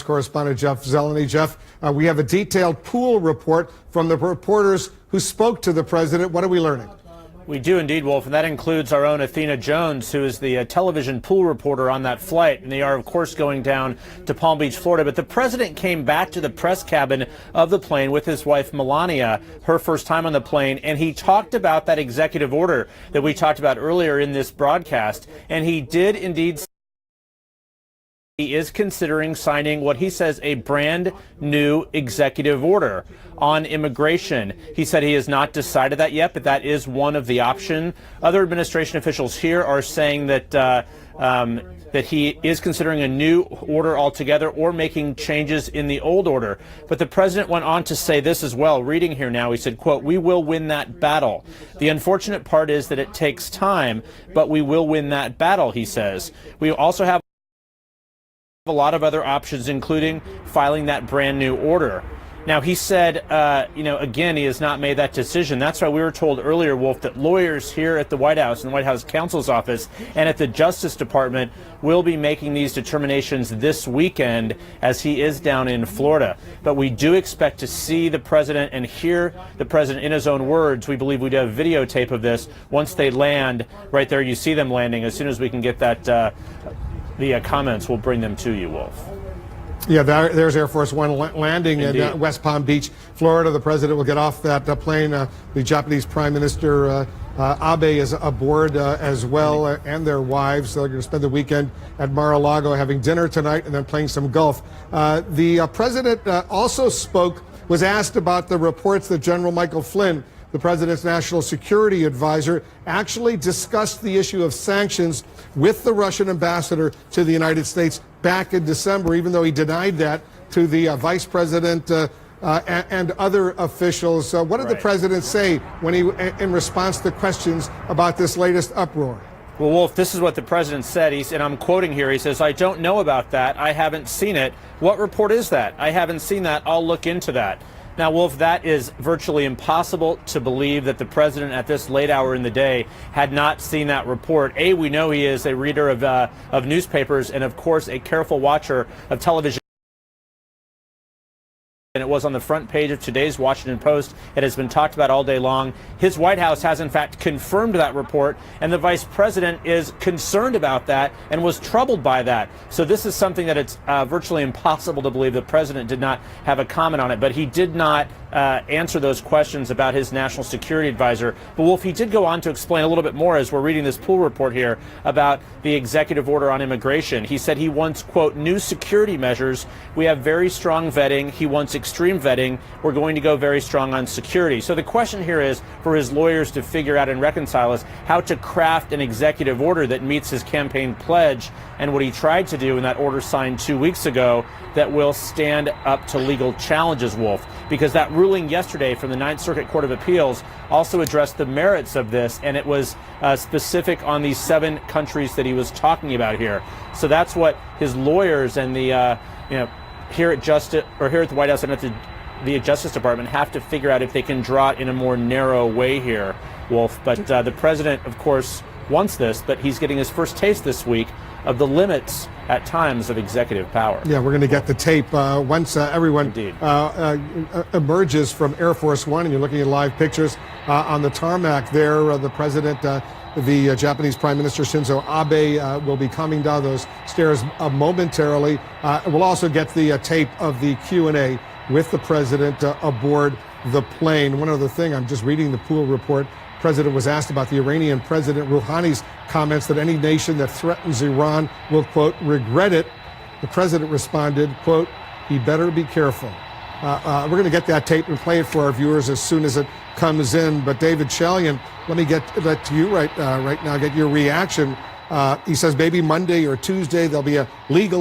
Correspondent Jeff Zeleny. Jeff, we have a detailed pool report from the reporters who spoke to the president. What are we learning? We do indeed, Wolf, and that includes our own Athena Jones, who is the television pool reporter on that flight. And they are, of course, going down to Palm Beach, Florida. But the president came back to the press cabin of the plane with his wife, Melania, her first time on the plane. And he talked about that executive order that we talked about earlier in this broadcast. And he did indeed. He is considering signing what he says a brand new executive order on immigration. He said he has not decided that yet, but that is one of the options. Other administration officials here are saying that that he is considering a new order altogether or making changes in the old order. But the president went on to say this as well, reading here now. He said, quote, "We will win that battle. The unfortunate part is that it takes time, but we will win that battle," he says. We also have a lot of other options, including filing that brand new order. Now, he said, again, he has not made that decision. That's why we were told earlier, Wolf, that lawyers here at the White House and the White House counsel's office and at the Justice Department will be making these determinations this weekend as he is down in Florida. But we do expect to see the president and hear the president in his own words. We believe we'd have videotape of this once they land. Right there, you see them landing. As soon as we can get that the comments, we'll bring them to you, Wolf. Yeah, there's Air Force One landing in West Palm Beach, Florida. The president will get off that plane. The Japanese Prime Minister Abe is aboard as well, and their wives. They're going to spend the weekend at Mar-a-Lago having dinner tonight and then playing some golf. The president also was asked about the reports that General Michael Flynn, the president's national security advisor, actually discussed the issue of sanctions with the Russian ambassador to the United States back in December, even though he denied that to the vice president and other officials. What did the president say when in response to questions about this latest uproar? Well, Wolf, this is what the president said. And I'm quoting here. He says, "I don't know about that. I haven't seen it. What report is that? I haven't seen that. I'll look into that." Now, Wolf, that is virtually impossible to believe that the president at this late hour in the day had not seen that report. We know he is a reader of newspapers and, of course, a careful watcher of television. And it was on the front page of today's Washington Post. It has been talked about all day long. His White House has, in fact, confirmed that report, and the vice president is concerned about that and was troubled by that. So this is something that it's virtually impossible to believe the president did not have a comment on it, but he did not answer those questions about his national security advisor. But, Wolf, he did go on to explain a little bit more as we're reading this pool report here about the executive order on immigration. He said he wants, quote, "new security measures. We have very strong vetting. He wants extreme vetting. We're going to go very strong on security." So the question here is for his lawyers to figure out and reconcile is how to craft an executive order that meets his campaign pledge and what he tried to do in that order signed 2 weeks ago that will stand up to legal challenges, Wolf, because that ruling yesterday from the Ninth Circuit Court of Appeals also addressed the merits of this, and it was specific on these 7 countries that he was talking about here. So that's what his lawyers and the here at the White House and at the Justice Department have to figure out if they can draw it in a more narrow way here, Wolf. But the president, of course, wants this, but he's getting his first taste this week of the limits at times of executive power. Yeah, we're going to get the tape once everyone emerges from Air Force One, and you're looking at live pictures on the tarmac there. The president, the Japanese Prime Minister Shinzo Abe will be coming down those stairs momentarily. We'll also get the tape of the Q&A with the president aboard the plane. One other thing, I'm just reading the pool report. The president was asked about the Iranian President Rouhani's comments that any nation that threatens Iran will, quote, regret it. The president responded, quote, "He better be careful." We're going to get that tape and play it for our viewers as soon as it comes in. But David Chalian, let me get that to you right now, get your reaction. He says maybe Monday or Tuesday there'll be a legal